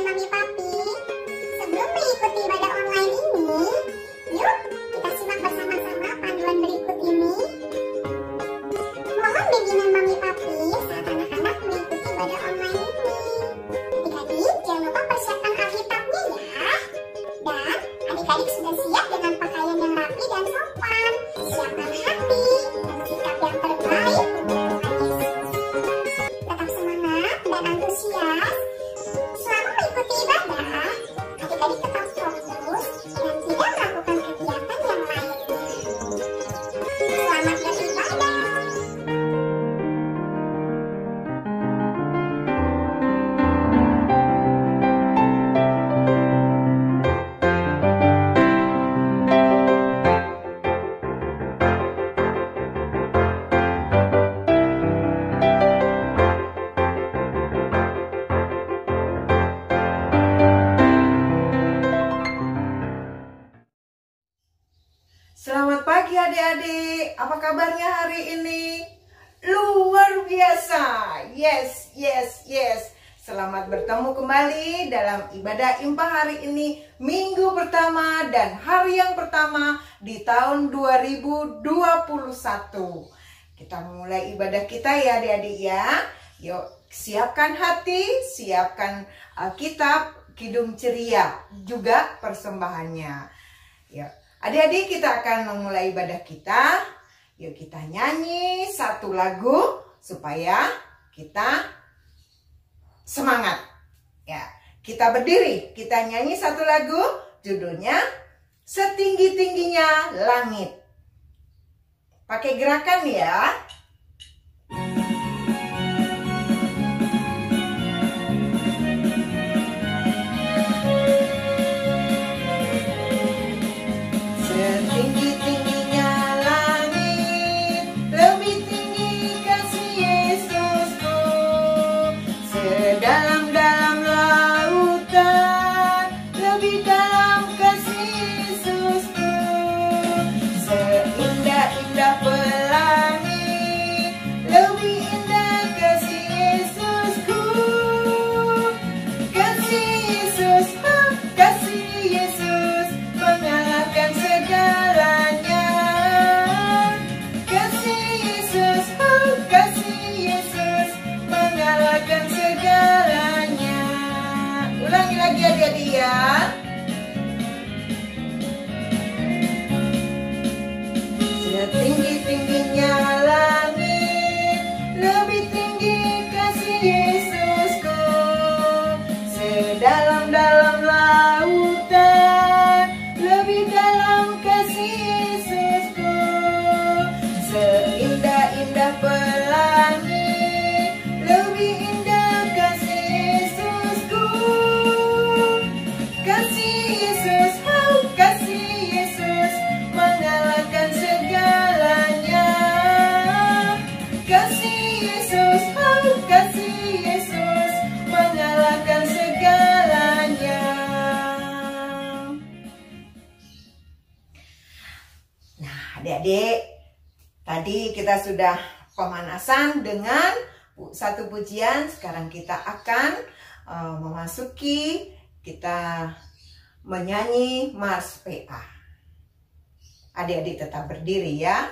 Mami Papi. Sebelum mengikuti ibadah online ini, yuk kita simak bersama-sama panduan berikut ini. Mohon bimbingan Mami Papi saat anak-anak mengikuti ibadah online ini. Adik-adik jangan lupa persiapkan Alkitabnya ya. Dan adik-adik sudah siap dengan pakaian yang rapi dan sopan. Siapkan hati dan sikap yang terbaik untuk Tuhan Yesus. Tetap semangat dan antusias. Selama mengikuti ibadah, adik-adik tetap fokus dan tidak melakukan kegiatan yang lainnya. Selamat beribadah. Selamat pagi adik-adik, apa kabarnya hari ini? Luar biasa, yes. Selamat bertemu kembali dalam ibadah Impah hari ini, minggu pertama dan hari yang pertama di tahun 2021. Kita mulai ibadah kita ya adik-adik ya. Yuk siapkan hati, siapkan Alkitab, kidung ceria, juga persembahannya. Yuk. Adik-adik kita akan memulai ibadah kita. Yuk kita nyanyi satu lagu supaya kita semangat. Ya, kita berdiri, kita nyanyi satu lagu, judulnya Setinggi-tingginya Langit. Pakai gerakan ya. Setinggi-tingginya langit, lebih tinggi kasih Yesusku. Sedalam-dalam lautan, lebih dalam kasih Yesusku. Seindah-indah pelangi, lebih indah kasih Yesusku. Kasih Yesus, kasih Yesus, mengalahkan segalanya. Kasih Yesus, kasih Yesus, mengalahkan segalanya. Ulangi lagi adik-adik ya. Setinggi-tingginya langit, lebih tinggi kasih Yesusku. Sedalam-dalam lautan, lebih dalam kasih Yesusku. Seindah-indah pelangi, lebih indah kasih Yesusku. Kasih Yesus, kasih Yesus, mengalahkan segalanya. Kasih Yesus, kasih Yesus, mengalahkan segalanya. Nah, adik-adik, tadi kita sudah pemanasan dengan satu pujian. Sekarang kita akan kita menyanyi Mars PA. Adik-adik tetap berdiri ya.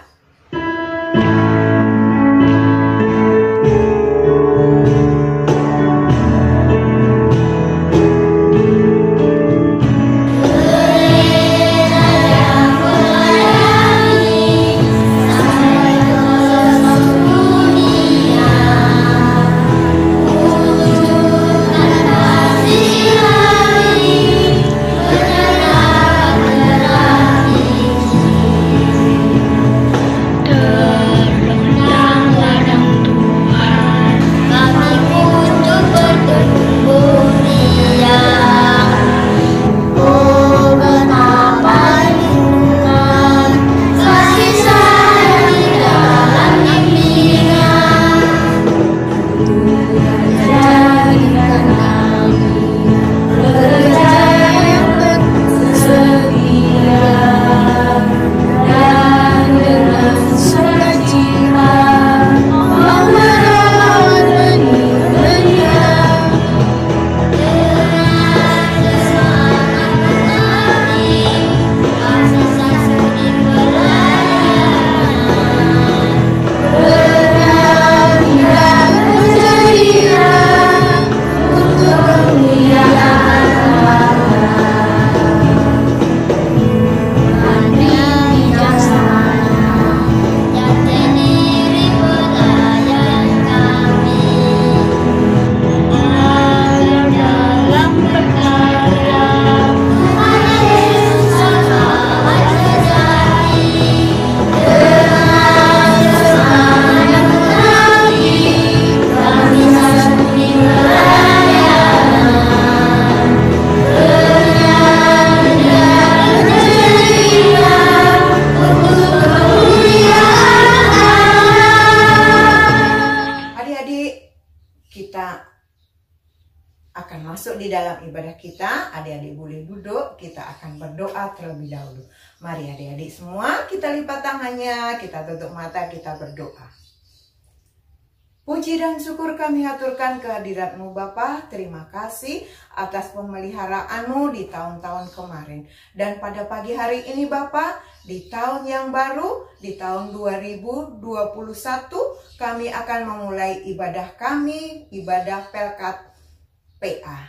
akan masuk di dalam ibadah kita, adik-adik boleh duduk, kita akan berdoa terlebih dahulu. Mari adik-adik semua, kita lipat tangannya, kita tutup mata, kita berdoa. Puji dan syukur kami aturkan kehadirat-Mu Bapa. Terima kasih atas pemeliharaan-Mu di tahun-tahun kemarin. Dan pada pagi hari ini Bapa, di tahun yang baru, di tahun 2021, kami akan memulai ibadah kami, ibadah Pelkat PA.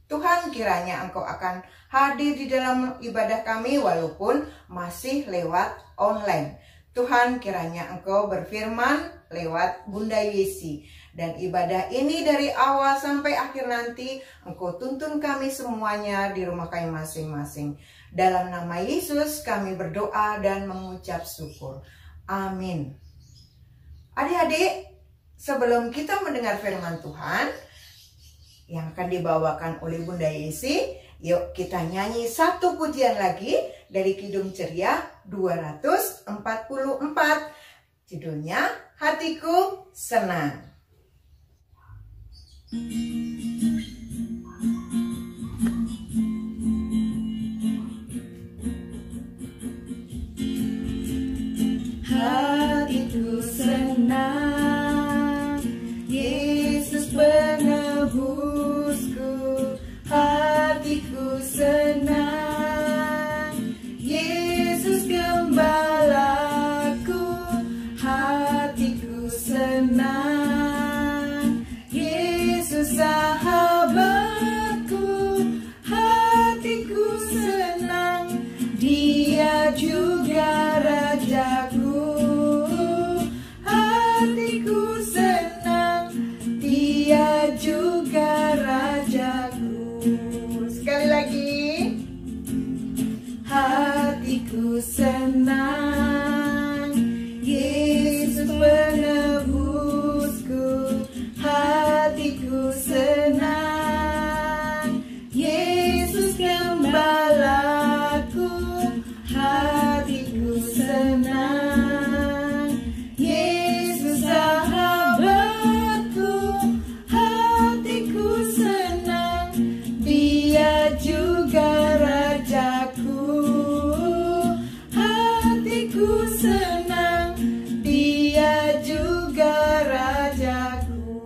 Tuhan, kiranya Engkau akan hadir di dalam ibadah kami walaupun masih lewat online. Tuhan, kiranya Engkau berfirman lewat Bunda Yesi. Dan ibadah ini dari awal sampai akhir nanti Engkau tuntun kami semuanya di rumah kami masing-masing. Dalam nama Yesus kami berdoa dan mengucap syukur. Amin. Adik-adik, sebelum kita mendengar firman Tuhan yang akan dibawakan oleh Bunda Yesi, yuk kita nyanyi satu pujian lagi dari Kidung Ceria 244. Judulnya Hatiku Senang. Hatiku senang, Yesus penebusku. Hatiku senang, Yesus gembalaku. Hatiku senang, Yesus sahabatku. Hatiku senang, Dia juga rajaku. Hatiku senang, Dia juga rajaku. Sekali lagi. Hatiku senang, Yesus penebusku. Hatiku senang, Yesus gembalaku. Hatiku senang, Yesus sahabatku. Hatiku senang, Dia juga rajaku. Hatiku senang, Dia juga rajaku.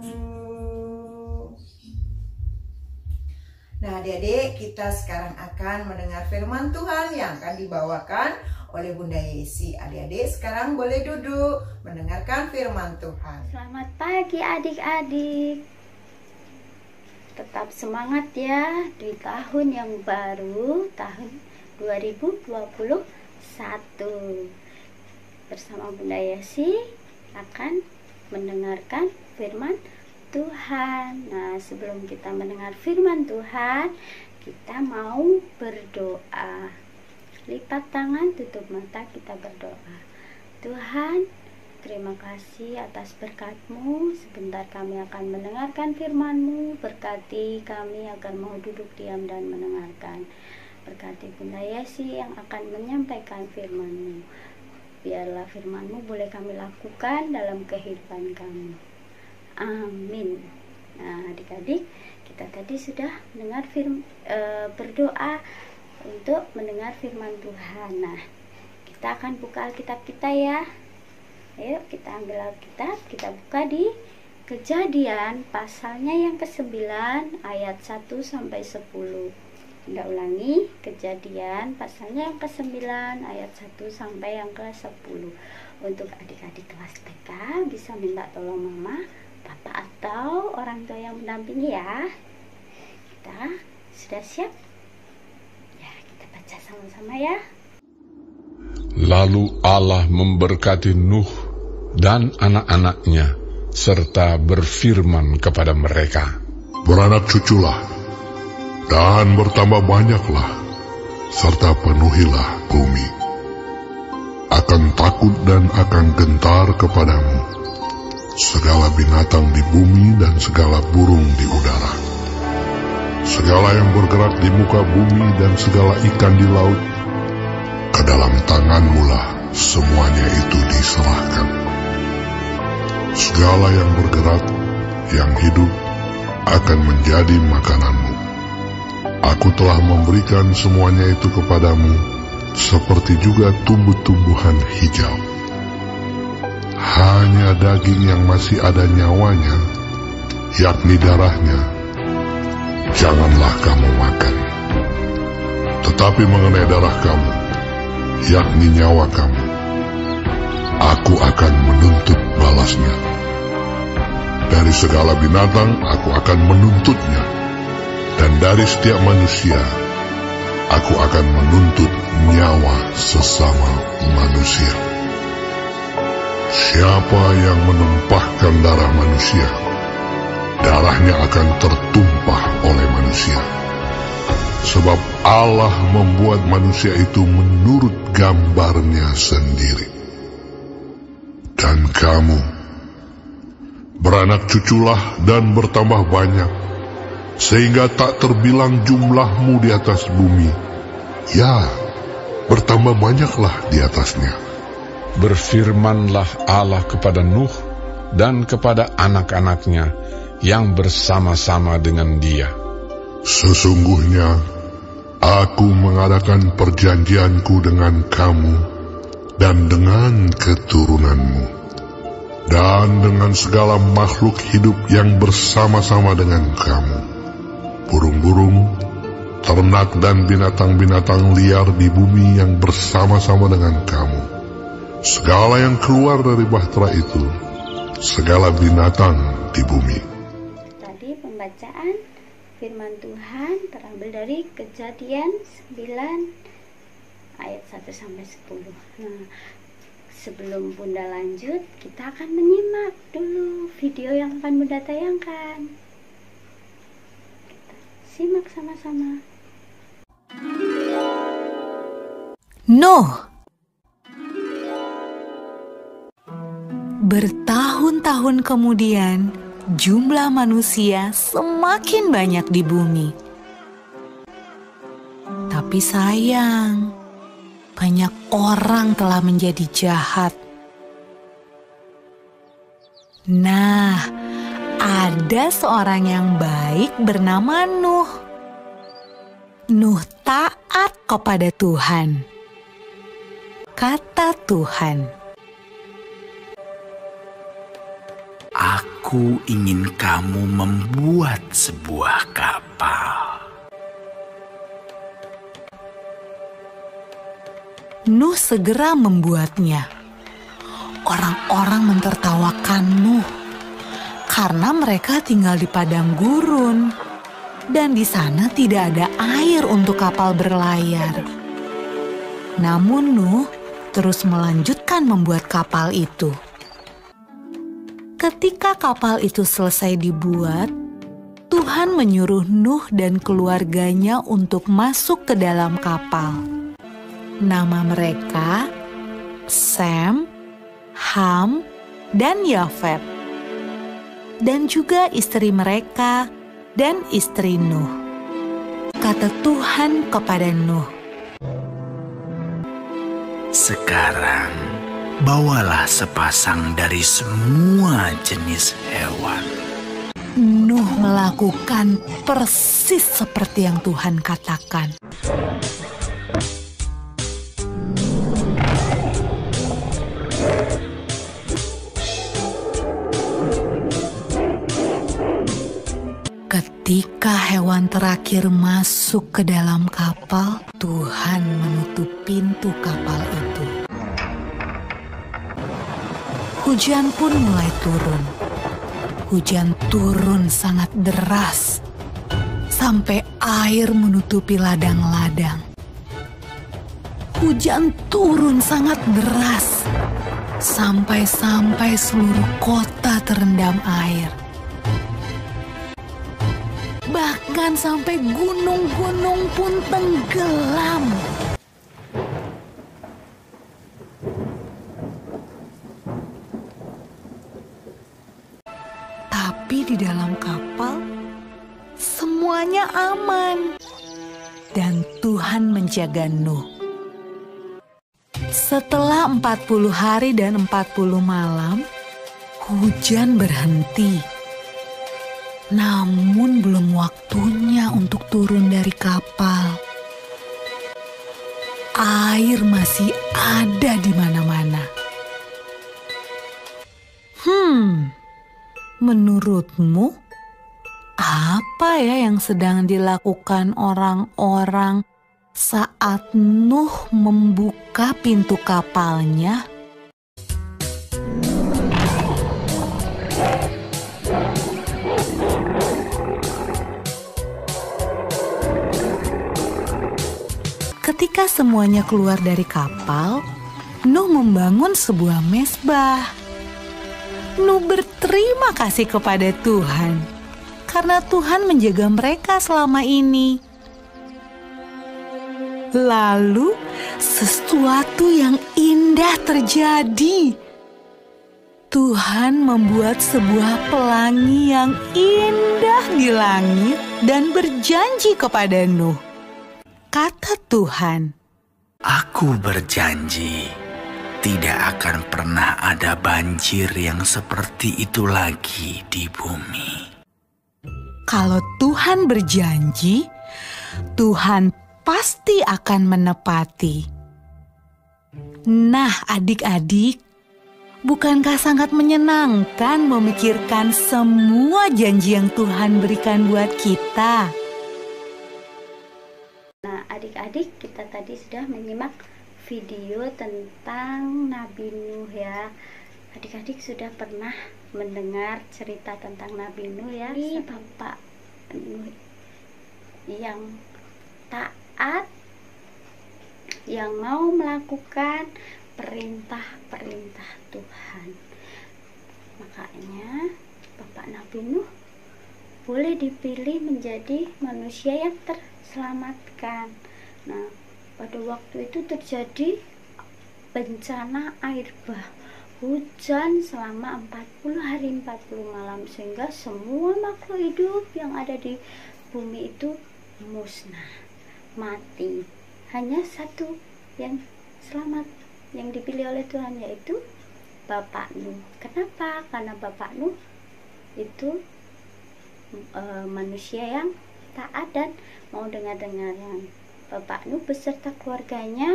Nah adik-adik, kita sekarang akan mendengar firman Tuhan yang akan dibawakan oleh Bunda Yesi. Adik-adik sekarang boleh duduk mendengarkan firman Tuhan. Selamat pagi adik-adik. Tetap semangat ya di tahun yang baru, tahun 2021. Bersama Bunda Yesi akan mendengarkan firman Tuhan. Nah, sebelum kita mendengar firman Tuhan, kita mau berdoa. Lipat tangan, tutup mata, kita berdoa. Tuhan, terima kasih atas berkat-Mu. Sebentar kami akan mendengarkan firman-Mu. Berkati kami agar mau duduk diam dan mendengarkan. Berkati Bunda Yesi yang akan menyampaikan firman-Mu. Biarlah firman-Mu boleh kami lakukan dalam kehidupan kami. Amin. Nah, adik-adik, kita tadi sudah mendengar berdoa untuk mendengar firman Tuhan. Nah, kita akan buka Alkitab kita ya. Ayo kita ambil Alkitab, kita buka di Kejadian pasalnya yang ke-9 ayat 1 sampai 10. Kita ulangi, Kejadian pasalnya yang ke-9 ayat 1 sampai yang ke-10. Untuk adik-adik kelas TK bisa minta tolong mama, papa atau orang tua yang mendampingi ya. Kita sudah siap? Ya, kita baca sama-sama ya. Lalu Allah memberkati Nuh dan anak-anaknya, serta berfirman kepada mereka, Beranak cuculah, dan bertambah banyaklah, serta penuhilah bumi. Akan takut dan akan gentar kepadamu segala binatang di bumi dan segala burung di udara, segala yang bergerak di muka bumi dan segala ikan di laut. Ke dalam tanganmu lah semuanya itu diserahkan. Segala yang bergerak, yang hidup, akan menjadi makananmu. Aku telah memberikan semuanya itu kepadamu, seperti juga tumbuh-tumbuhan hijau. Hanya daging yang masih ada nyawanya, yakni darahnya, janganlah kamu makan. Tetapi mengenai darah kamu, yakni nyawa kamu, aku akan menuntut balasnya. Dari segala binatang aku akan menuntutnya, dan dari setiap manusia aku akan menuntut nyawa sesama manusia. Siapa yang menumpahkan darah manusia, darahnya akan tertumpah oleh manusia. Sebab Allah membuat manusia itu menurut gambarnya sendiri. Dan kamu, beranak cuculah dan bertambah banyak, sehingga tak terbilang jumlahmu di atas bumi. Ya, bertambah banyaklah di atasnya. Berfirmanlah Allah kepada Nuh dan kepada anak-anaknya yang bersama-sama dengan dia. Sesungguhnya, aku mengadakan perjanjianku dengan kamu dan dengan keturunanmu, dan dengan segala makhluk hidup yang bersama-sama dengan kamu, burung-burung, ternak dan binatang-binatang liar di bumi yang bersama-sama dengan kamu, segala yang keluar dari bahtera itu, segala binatang di bumi. Tadi pembacaan firman Tuhan terambil dari Kejadian 9 ayat 1-10. Nah, sebelum Bunda lanjut, kita akan menyimak dulu video yang akan Bunda tayangkan. Kita simak sama-sama. Nuh. Bertahun-tahun kemudian, jumlah manusia semakin banyak di bumi. Tapi sayang, banyak orang telah menjadi jahat. Nah, ada seorang yang baik bernama Nuh. Nuh taat kepada Tuhan. Kata Tuhan, "Aku ingin kamu membuat sebuah kapal." Nuh segera membuatnya. Orang-orang mentertawakan Nuh karena mereka tinggal di padang gurun dan di sana tidak ada air untuk kapal berlayar. Namun Nuh terus melanjutkan membuat kapal itu. Ketika kapal itu selesai dibuat, Tuhan menyuruh Nuh dan keluarganya untuk masuk ke dalam kapal. Nama mereka Sem, Ham, dan Yafet. Dan juga istri mereka dan istri Nuh. Kata Tuhan kepada Nuh, "Sekarang bawalah sepasang dari semua jenis hewan." Nuh melakukan persis seperti yang Tuhan katakan. Ketika hewan terakhir masuk ke dalam kapal, Tuhan menutup pintu kapal itu. Hujan pun mulai turun. Hujan turun sangat deras, sampai air menutupi ladang-ladang. Hujan turun sangat deras, sampai seluruh kota terendam air. Bahkan sampai gunung-gunung pun tenggelam. Tapi di dalam kapal, semuanya aman. Dan Tuhan menjaga Nuh. Setelah 40 hari dan 40 malam, hujan berhenti. Namun belum waktunya untuk turun dari kapal. Air masih ada di mana-mana. Menurutmu apa ya yang sedang dilakukan orang-orang saat Nuh membuka pintu kapalnya? Ketika semuanya keluar dari kapal, Nuh membangun sebuah mezbah. Nuh berterima kasih kepada Tuhan karena Tuhan menjaga mereka selama ini. Lalu sesuatu yang indah terjadi. Tuhan membuat sebuah pelangi yang indah di langit dan berjanji kepada Nuh. Kata Tuhan, Aku berjanji, tidak akan pernah ada banjir yang seperti itu lagi di bumi. kalau Tuhan berjanji, Tuhan pasti akan menepati. Nah, adik-adik, bukankah sangat menyenangkan memikirkan semua janji yang Tuhan berikan buat kita? Nah, adik-adik, kita tadi sudah menyimak video tentang Nabi Nuh ya. Adik-adik sudah pernah mendengar cerita tentang Nabi Nuh ya? Ini Bapak Nuh yang taat, yang mau melakukan perintah-perintah Tuhan. Makanya Bapak Nabi Nuh boleh dipilih menjadi manusia yang terselamatkan. Nah, pada waktu itu terjadi bencana air bah, hujan selama 40 hari 40 malam, sehingga semua makhluk hidup yang ada di bumi itu musnah, mati. Hanya satu yang selamat, yang dipilih oleh Tuhan, yaitu Bapak Nuh. Kenapa? Karena Bapak Nuh itu manusia yang taat dan mau dengar-dengaran. Bapak Nuh beserta keluarganya,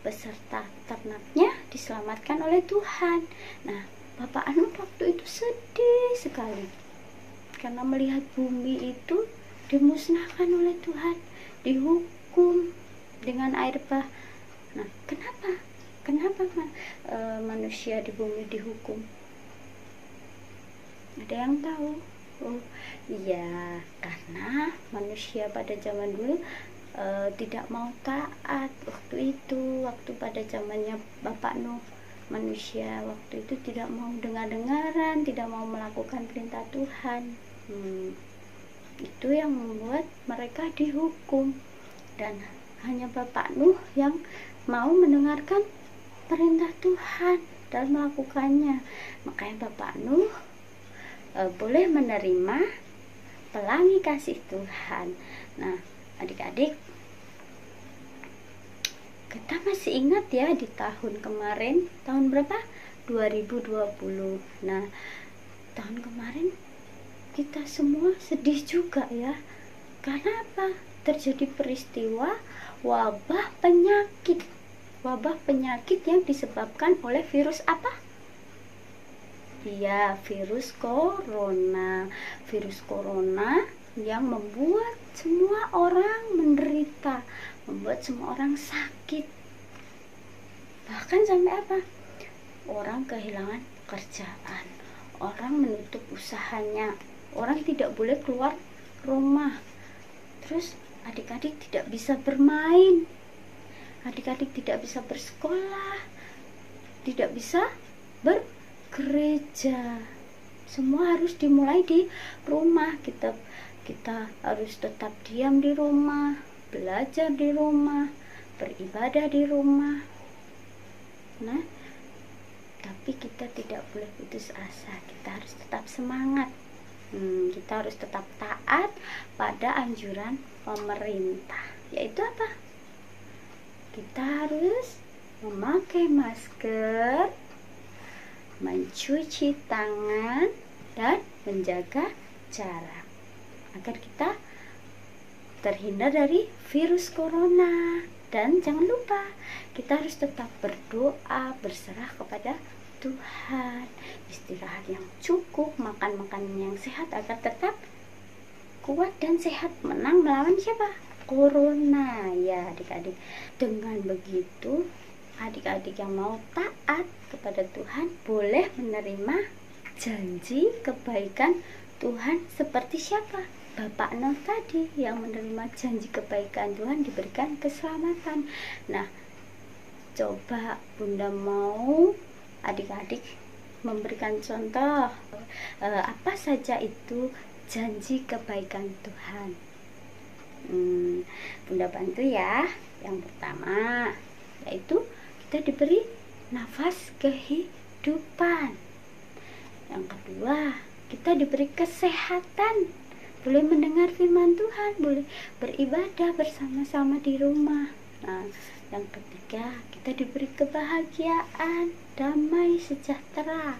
beserta ternaknya diselamatkan oleh Tuhan. Nah, Bapak Nuh waktu itu sedih sekali karena melihat bumi itu dimusnahkan oleh Tuhan, dihukum dengan air bah. Nah, kenapa manusia di bumi dihukum? Ada yang tahu? Oh iya, karena manusia pada zaman dulu tidak mau taat. Waktu pada zamannya Bapak Nuh, manusia waktu itu tidak mau dengar-dengaran, tidak mau melakukan perintah Tuhan. Itu yang membuat mereka dihukum, dan hanya Bapak Nuh yang mau mendengarkan perintah Tuhan dan melakukannya. Makanya Bapak Nuh boleh menerima pelangi kasih Tuhan. Nah, adik-adik, kita masih ingat ya di tahun kemarin, tahun berapa? 2020. Nah, tahun kemarin kita semua sedih juga ya. Karena apa? Terjadi peristiwa wabah penyakit yang disebabkan oleh virus apa? Iya, virus corona yang membuat semua orang menderita, membuat semua orang sakit. Bahkan sampai apa? Orang kehilangan pekerjaan, orang menutup usahanya, orang tidak boleh keluar rumah. Terus adik-adik tidak bisa bermain, adik-adik tidak bisa bersekolah, tidak bisa bergereja. Semua harus dimulai di rumah. Kita harus tetap diam di rumah, belajar di rumah, beribadah di rumah. Nah, tapi kita tidak boleh putus asa. Kita harus tetap semangat. Kita harus tetap taat pada anjuran pemerintah, yaitu apa? Kita harus memakai masker, mencuci tangan, dan menjaga jarak. agar kita terhindar dari virus corona. Dan jangan lupa, kita harus tetap berdoa, berserah kepada Tuhan, istirahat yang cukup, makan makanan yang sehat agar tetap kuat dan sehat, menang melawan siapa? Corona. Ya adik-adik, dengan begitu adik-adik yang mau taat kepada Tuhan boleh menerima janji kebaikan Tuhan seperti siapa? Bapak Nuh tadi yang menerima janji kebaikan Tuhan, diberikan keselamatan. Nah, coba Bunda mau adik-adik memberikan contoh apa saja itu janji kebaikan Tuhan. Bunda bantu ya. Yang pertama yaitu kita diberi nafas kehidupan. Yang kedua, kita diberi kesehatan, boleh mendengar firman Tuhan, boleh beribadah bersama-sama di rumah. Nah, yang ketiga, kita diberi kebahagiaan, damai, sejahtera.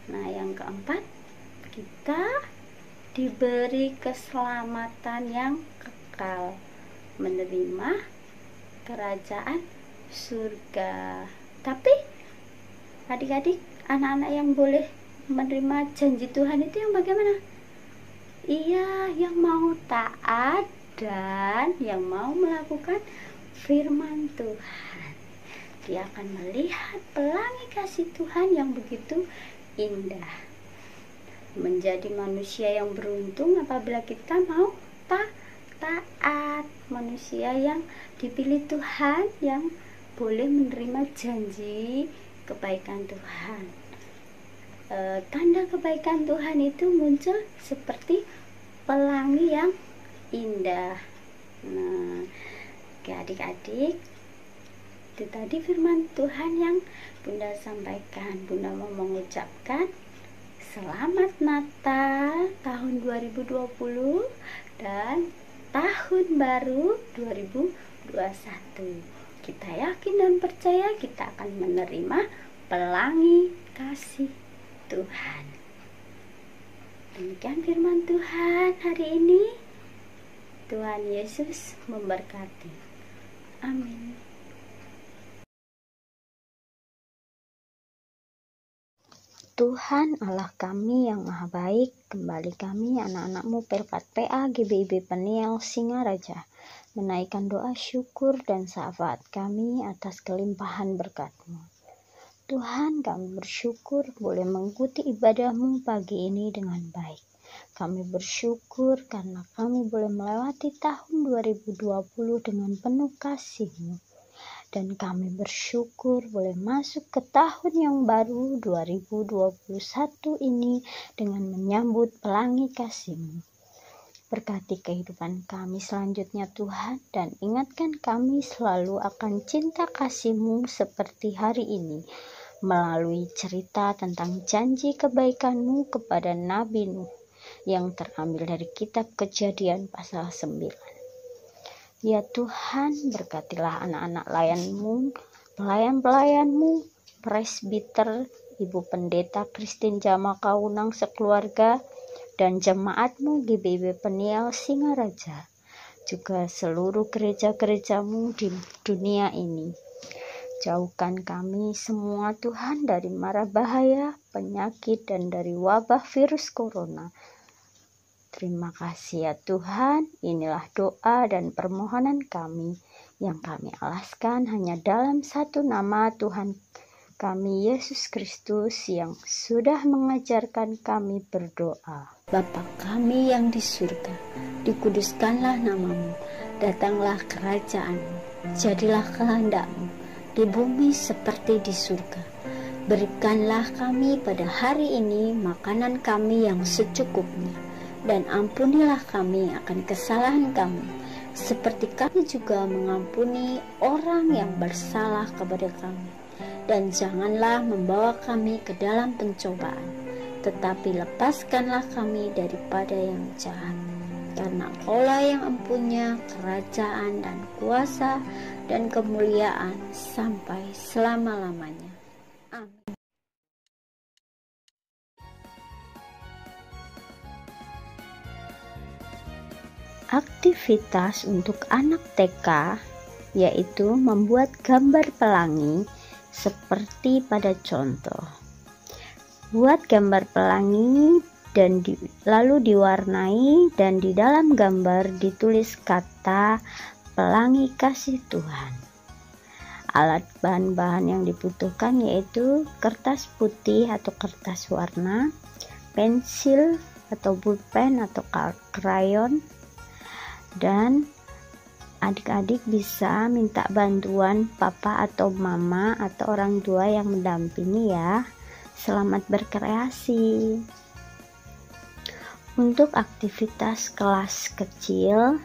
Nah, yang keempat, kita diberi keselamatan yang kekal, menerima kerajaan surga. Tapi adik-adik, anak-anak yang boleh menerima janji Tuhan itu yang bagaimana? Iya, yang mau taat dan yang mau melakukan firman Tuhan. Dia akan melihat pelangi kasih Tuhan yang begitu indah. Menjadi manusia yang beruntung apabila kita mau taat. Manusia yang dipilih Tuhan, yang boleh menerima janji kebaikan Tuhan. Tanda kebaikan Tuhan itu muncul seperti pelangi yang indah. Nah, oke adik-adik, itu tadi firman Tuhan yang Bunda sampaikan. Bunda mau mengucapkan selamat Natal tahun 2020 dan tahun baru 2021. Kita yakin dan percaya kita akan menerima pelangi kasih Tuhan. Demikian firman Tuhan hari ini. Tuhan Yesus memberkati. Amin. Tuhan Allah kami yang maha baik, kembali kami anak-anak-Mu Pelkat PA GBIB Peniel Singaraja menaikkan doa syukur dan syafaat kami atas kelimpahan berkat-Mu. Tuhan, kami bersyukur boleh mengikuti ibadah-Mu pagi ini dengan baik. Kami bersyukur karena kami boleh melewati tahun 2020 dengan penuh kasih-Mu. Dan kami bersyukur boleh masuk ke tahun yang baru 2021 ini dengan menyambut pelangi kasih-Mu. Berkati kehidupan kami selanjutnya Tuhan, dan ingatkan kami selalu akan cinta kasih-Mu seperti hari ini, melalui cerita tentang janji kebaikan-Mu kepada Nabi Nuh yang terambil dari kitab Kejadian pasal 9. Ya Tuhan, berkatilah anak-anak layan-Mu, pelayan-pelayan-Mu, presbiter, Ibu Pendeta Christine Jama Kaunang sekeluarga, dan jemaat-Mu GBIB Peniel Singaraja, juga seluruh gereja-gereja-Mu di dunia ini. Jauhkan kami semua Tuhan dari mara bahaya, penyakit, dan dari wabah virus corona. Terima kasih ya Tuhan, inilah doa dan permohonan kami yang kami alaskan hanya dalam satu nama Tuhan kami Yesus Kristus yang sudah mengajarkan kami berdoa. Bapa kami yang di surga, dikuduskanlah nama-Mu, datanglah kerajaan-Mu, jadilah kehendak-Mu di bumi seperti di surga. Berikanlah kami pada hari ini makanan kami yang secukupnya, dan ampunilah kami akan kesalahan kami, seperti kami juga mengampuni orang yang bersalah kepada kami. Dan janganlah membawa kami ke dalam pencobaan, tetapi lepaskanlah kami daripada yang jahat. Karena Engkaulah yang empunya kerajaan dan kuasa dan kemuliaan sampai selama-lamanya. Amin. aktivitas untuk anak TK, yaitu membuat gambar pelangi seperti pada contoh. Buat gambar pelangi dan lalu diwarnai, dan di dalam gambar ditulis kata pelangi kasih Tuhan. Alat bahan-bahan yang dibutuhkan yaitu kertas putih atau kertas warna, pensil atau pulpen atau krayon, dan adik-adik bisa minta bantuan papa atau mama atau orang tua yang mendampingi ya. Selamat berkreasi. Untuk aktivitas kelas kecil,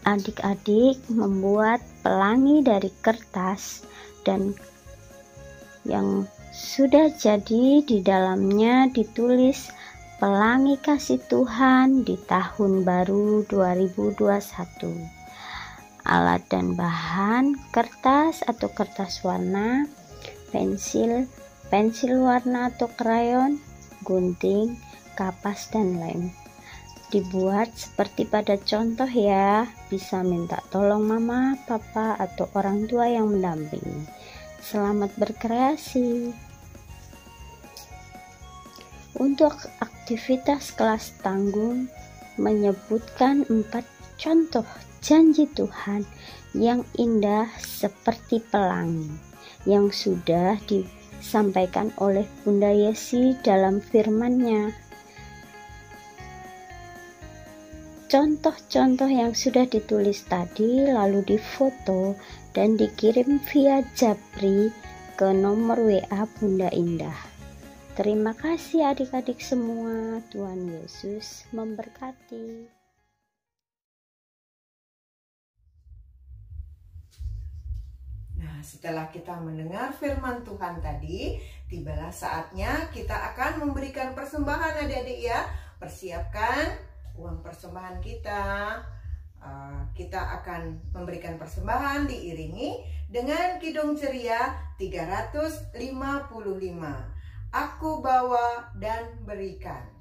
adik-adik membuat pelangi dari kertas dan yang sudah jadi di dalamnya ditulis pelangi kasih Tuhan di tahun baru 2021. Alat dan bahan kertas atau kertas warna, pensil warna atau krayon, gunting, kapas dan lem. Dibuat seperti pada contoh ya. Bisa minta tolong mama, papa atau orang tua yang mendampingi. Selamat berkreasi. Untuk aktivitas kelas tanggung menyebutkan 4 contoh janji Tuhan yang indah seperti pelangi yang sudah disampaikan oleh Bunda Yesi dalam firman-Nya. Contoh-contoh yang sudah ditulis tadi lalu difoto dan dikirim via Japri ke nomor WA Bunda Indah. Terima kasih adik-adik semua. Tuhan Yesus memberkati. Nah, setelah kita mendengar firman Tuhan tadi, tibalah saatnya kita akan memberikan persembahan adik-adik ya. Persiapkan uang persembahan kita. Kita akan memberikan persembahan diiringi dengan kidung ceria 355. Aku bawa dan berikan.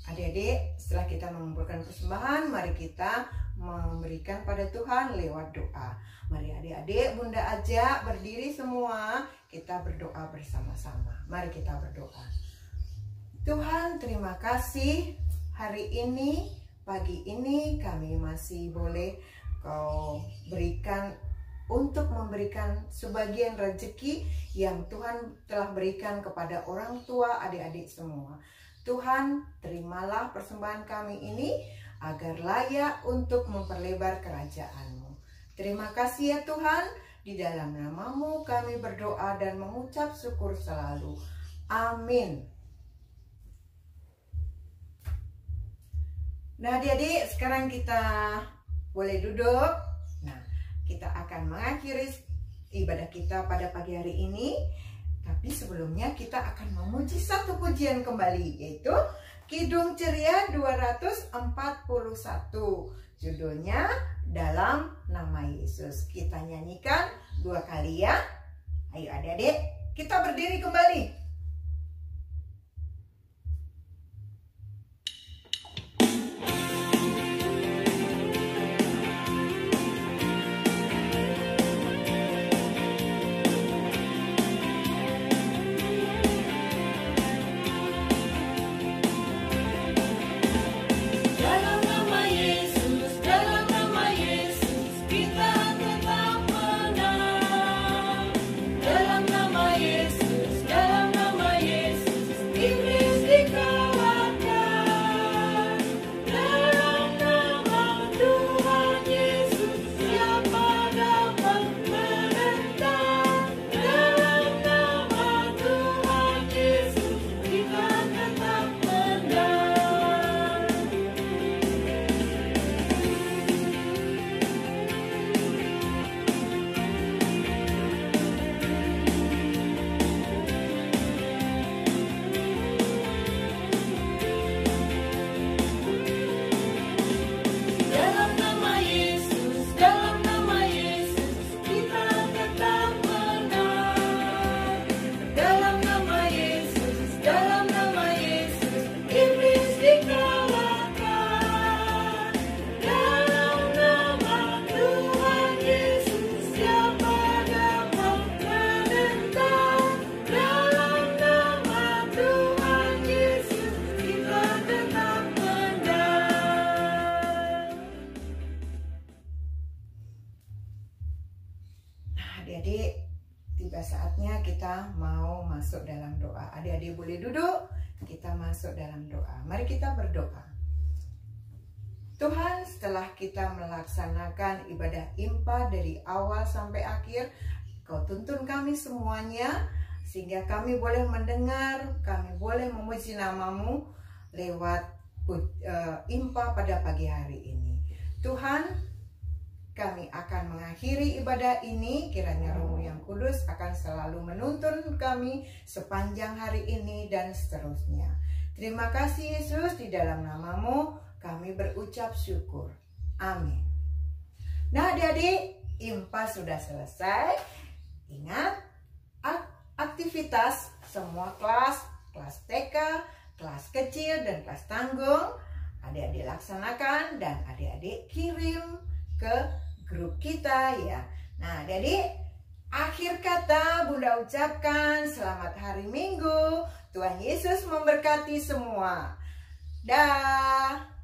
Adik-adik, setelah kita mengumpulkan persembahan, mari kita memberikan pada Tuhan lewat doa. Mari adik-adik, Bunda ajak berdiri semua, kita berdoa bersama-sama. Mari kita berdoa. Tuhan, terima kasih hari ini, pagi ini kami masih boleh Kau berikan untuk memberikan sebagian rezeki yang Tuhan telah berikan kepada orang tua adik-adik semua. Tuhan, terimalah persembahan kami ini agar layak untuk memperlebar kerajaan-Mu. Terima kasih ya Tuhan, di dalam nama-Mu kami berdoa dan mengucap syukur selalu. Amin. Nah adik-adik, sekarang kita boleh duduk. Nah, kita akan mengakhiri ibadah kita pada pagi hari ini. Tapi sebelumnya kita akan memuji satu pujian kembali, yaitu Kidung Ceria 241. Judulnya Dalam Nama Yesus. Kita nyanyikan 2 kali ya. Ayo adik-adik, kita berdiri kembali. Dalam nama Yesus, dalam adik-adik, tiba saatnya kita mau masuk dalam doa. Adik-adik boleh duduk, kita masuk dalam doa. Mari kita berdoa. Tuhan, setelah kita melaksanakan ibadah impa dari awal sampai akhir, Kau tuntun kami semuanya, sehingga kami boleh mendengar, kami boleh memuji nama-Mu lewat impa pada pagi hari ini. Tuhan, kami akan mengakhiri ibadah ini, kiranya Roh yang Kudus akan selalu menuntun kami sepanjang hari ini dan seterusnya. Terima kasih Yesus, di dalam nama-Mu kami berucap syukur. Amin. Nah adik-adik, impa sudah selesai. Ingat, aktivitas semua kelas TK, kelas kecil dan kelas tanggung, adik-adik laksanakan dan adik-adik kirim ke grup kita ya. Nah, adik-adik, akhir kata Bunda ucapkan selamat hari Minggu. Tuhan Yesus memberkati semua. Dah.